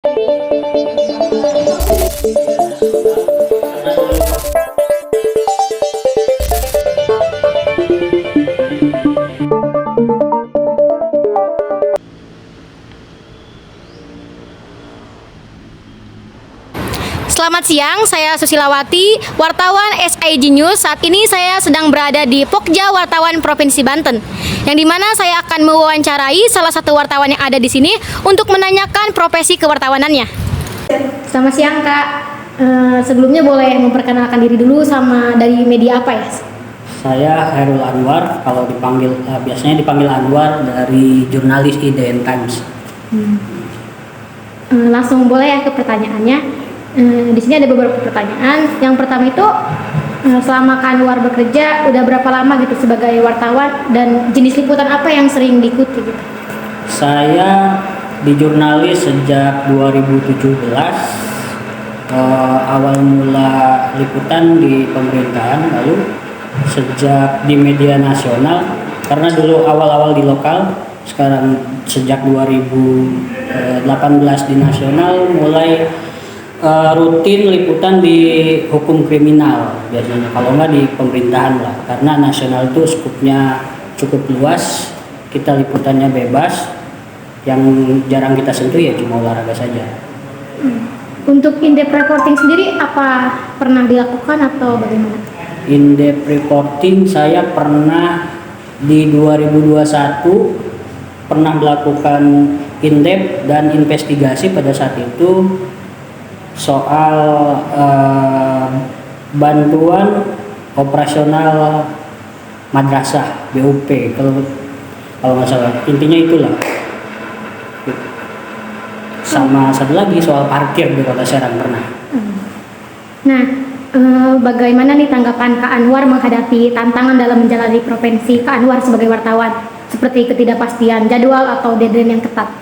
Selamat siang, saya Susilawati, wartawan SIG News. Saat ini saya sedang berada di Pokja Wartawan Provinsi Banten, yang dimana saya akan mewawancarai salah satu wartawan yang ada di sini untuk menanyakan profesi kewartawanannya. Selamat siang Kak, sebelumnya boleh memperkenalkan diri dulu sama dari media apa ya? Saya Khairul Anwar, kalau dipanggil biasanya dipanggil Anwar, dari jurnalis IDN Times. Langsung boleh ya ke pertanyaannya. Di sini ada beberapa pertanyaan. Yang pertama itu, selama Kak Anwar bekerja, udah berapa lama gitu sebagai wartawan, dan jenis liputan apa yang sering diikuti gitu? Saya di jurnalis sejak 2017. Awal mula liputan di pemerintahan, lalu sejak di media nasional, karena dulu awal-awal di lokal, sekarang sejak 2018 di nasional mulai rutin liputan di hukum kriminal biasanya, kalau nggak di pemerintahan lah, karena nasional itu skupnya cukup luas, kita liputannya bebas, yang jarang kita sentuh ya cuma olahraga saja. Untuk in-depth reporting sendiri apa pernah dilakukan atau bagaimana? In-depth reporting saya pernah di 2021 pernah melakukan in-depth dan investigasi pada saat itu soal bantuan operasional madrasah BUP, kalau nggak salah, intinya itulah. Sama satu lagi soal parkir di Kota Serang pernah. Nah, bagaimana nih tanggapan Kak Anwar menghadapi tantangan dalam menjalani profesi Kak Anwar sebagai wartawan, seperti ketidakpastian jadwal atau deadline yang ketat?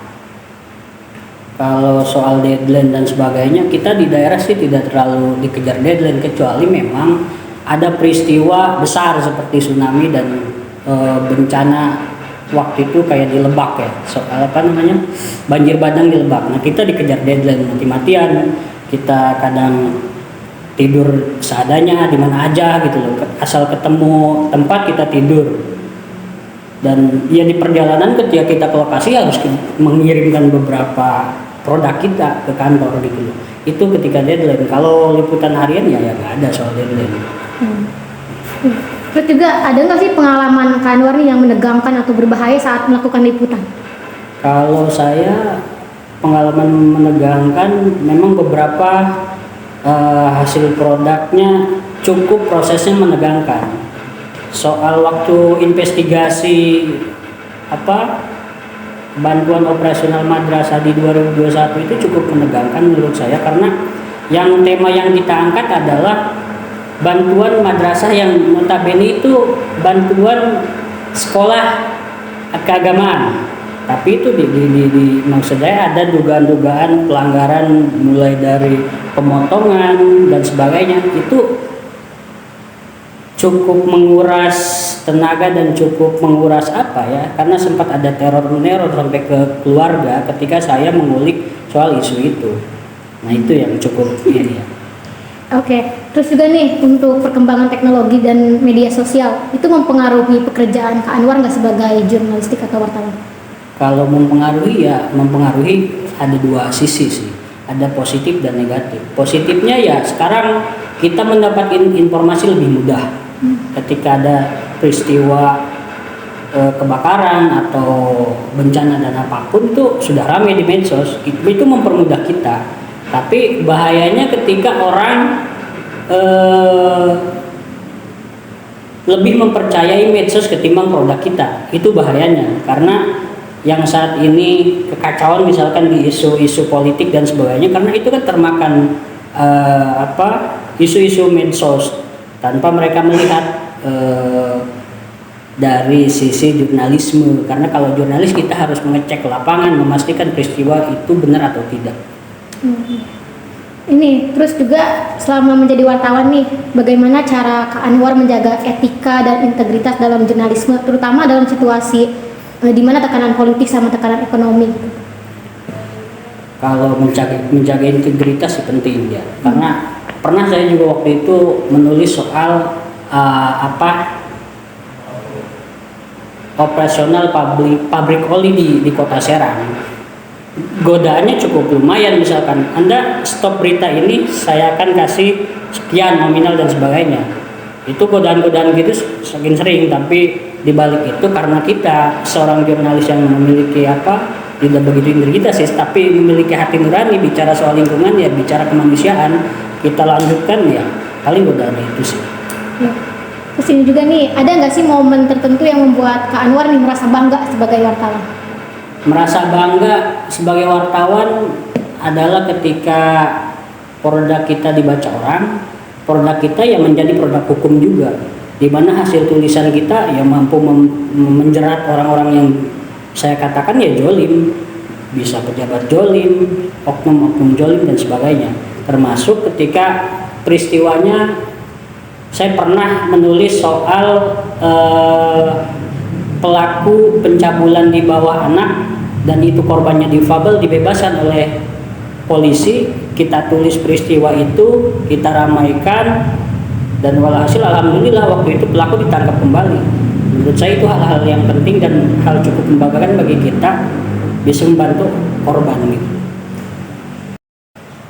Kalau soal deadline dan sebagainya, kita di daerah sih tidak terlalu dikejar deadline, kecuali memang ada peristiwa besar seperti tsunami dan bencana waktu itu kayak di Lebak ya, soal banjir bandang di Lebak. Nah, kita dikejar deadline mati-matian, kita kadang tidur seadanya di mana aja gitu loh, asal ketemu tempat kita tidur. Dan ya di perjalanan ketika kita ke lokasi harus mengirimkan beberapa produk kita ke kantor gitu loh. Itu ketika deadline. Kalau liputan harian ya nggak ada soal deadline. Terus juga ada nggak sih pengalaman Kak Anwar yang menegangkan atau berbahaya saat melakukan liputan? Kalau saya pengalaman menegangkan, memang beberapa hasil produknya cukup prosesnya menegangkan. Soal waktu investigasi bantuan operasional madrasah di 2021 itu cukup menegangkan menurut saya, karena yang tema yang kita angkat adalah bantuan madrasah yang notabene itu bantuan sekolah keagamaan, tapi itu di maksud saya ada dugaan-dugaan pelanggaran mulai dari pemotongan dan sebagainya. Itu cukup menguras tenaga dan cukup menguras karena sempat ada teror sampai ke keluarga ketika saya mengulik soal isu itu. Nah, itu yang cukup ini ya. Oke, terus juga nih untuk perkembangan teknologi dan media sosial itu mempengaruhi pekerjaan Kak Anwar nggak sebagai jurnalistik atau wartawan? Kalau mempengaruhi ya mempengaruhi, ada dua sisi sih, ada positif dan negatif. Positifnya ya sekarang kita mendapatkan informasi lebih mudah. Ketika ada peristiwa kebakaran atau bencana dan apapun itu sudah ramai di medsos, itu mempermudah kita. Tapi bahayanya ketika orang lebih mempercayai medsos ketimbang produk kita, itu bahayanya. Karena yang saat ini kekacauan misalkan di isu-isu politik dan sebagainya, karena itu kan termakan isu-isu medsos tanpa mereka melihat dari sisi jurnalisme. Karena kalau jurnalis kita harus mengecek lapangan, memastikan peristiwa itu benar atau tidak. Ini terus juga selama menjadi wartawan nih, bagaimana cara Kak Anwar menjaga etika dan integritas dalam jurnalisme, terutama dalam situasi di mana tekanan politik sama tekanan ekonomi? Kalau menjaga integritas sih penting ya. Karena pernah saya juga waktu itu menulis soal operasional pabrik oli di Kota Serang. Godaannya cukup lumayan, misalkan Anda stop berita ini, saya akan kasih sekian nominal dan sebagainya. Itu godaan-godaan gitu semakin sering, tapi dibalik itu karena kita seorang jurnalis yang memiliki tidak begitu integritas sih, tapi memiliki hati nurani, bicara soal lingkungan ya, bicara kemanusiaan, kita lanjutkan ya, paling godaan itu sih. Ya. Terus ini juga nih, ada nggak sih momen tertentu yang membuat Kak Anwar nih merasa bangga sebagai wartawan? Merasa bangga sebagai wartawan adalah ketika produk kita dibaca orang, produk kita yang menjadi produk hukum juga, di mana hasil tulisan kita yang mampu menjerat orang-orang yang saya katakan ya jolim, bisa pejabat jolim, oknum-oknum jolim dan sebagainya. Termasuk ketika peristiwanya saya pernah menulis soal pelaku pencabulan di bawah anak dan itu korbannya difabel dibebaskan oleh polisi. Kita tulis peristiwa itu, kita ramaikan, dan walhasil alhamdulillah waktu itu pelaku ditangkap kembali. Menurut saya itu hal-hal yang penting dan hal cukup membanggakan bagi kita, bisa membantu korban gitu.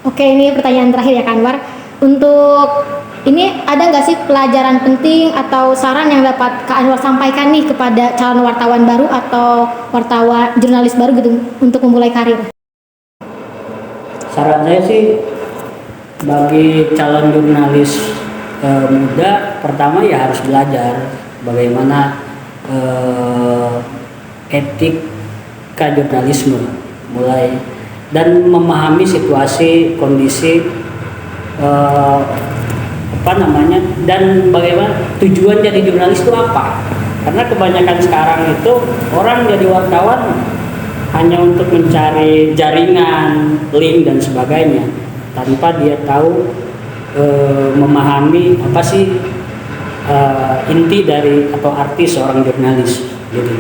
Oke, ini pertanyaan terakhir ya Kak Anwar. Untuk ini ada nggak sih pelajaran penting atau saran yang dapat Kak Anwar sampaikan nih kepada calon wartawan baru atau wartawan jurnalis baru gitu untuk memulai karir? Saran saya sih bagi calon jurnalis muda, pertama ya harus belajar bagaimana etika jurnalisme, mulai dan memahami situasi, kondisi dan bagaimana tujuan jadi jurnalis itu apa. Karena kebanyakan sekarang itu orang jadi wartawan hanya untuk mencari jaringan, link dan sebagainya, tanpa dia tahu memahami apa sih inti dari atau arti seorang jurnalis gitu.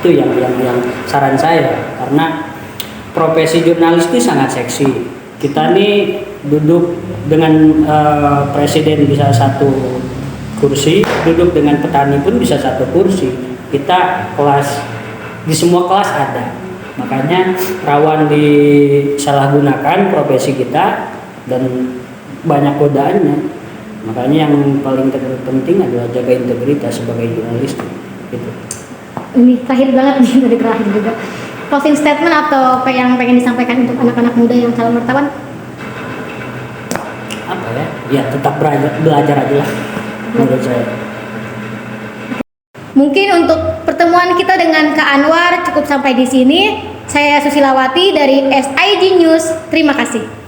Itu yang saran saya, karena profesi jurnalis itu sangat seksi. Kita nih duduk dengan presiden bisa satu kursi, duduk dengan petani pun bisa satu kursi. Kita di semua kelas ada, makanya rawan disalahgunakan profesi kita dan banyak godaannya. Makanya yang paling penting adalah jaga integritas sebagai jurnalis gitu. Ini terakhir banget nih, dari terakhir juga. Closing statement atau yang pengen disampaikan untuk anak-anak muda yang calon wartawan? Apa ya? Ya tetap belajar aja lah menurut saya. Mungkin untuk pertemuan kita dengan Kak Anwar cukup sampai di sini. Saya Susilawati dari SIG News. Terima kasih.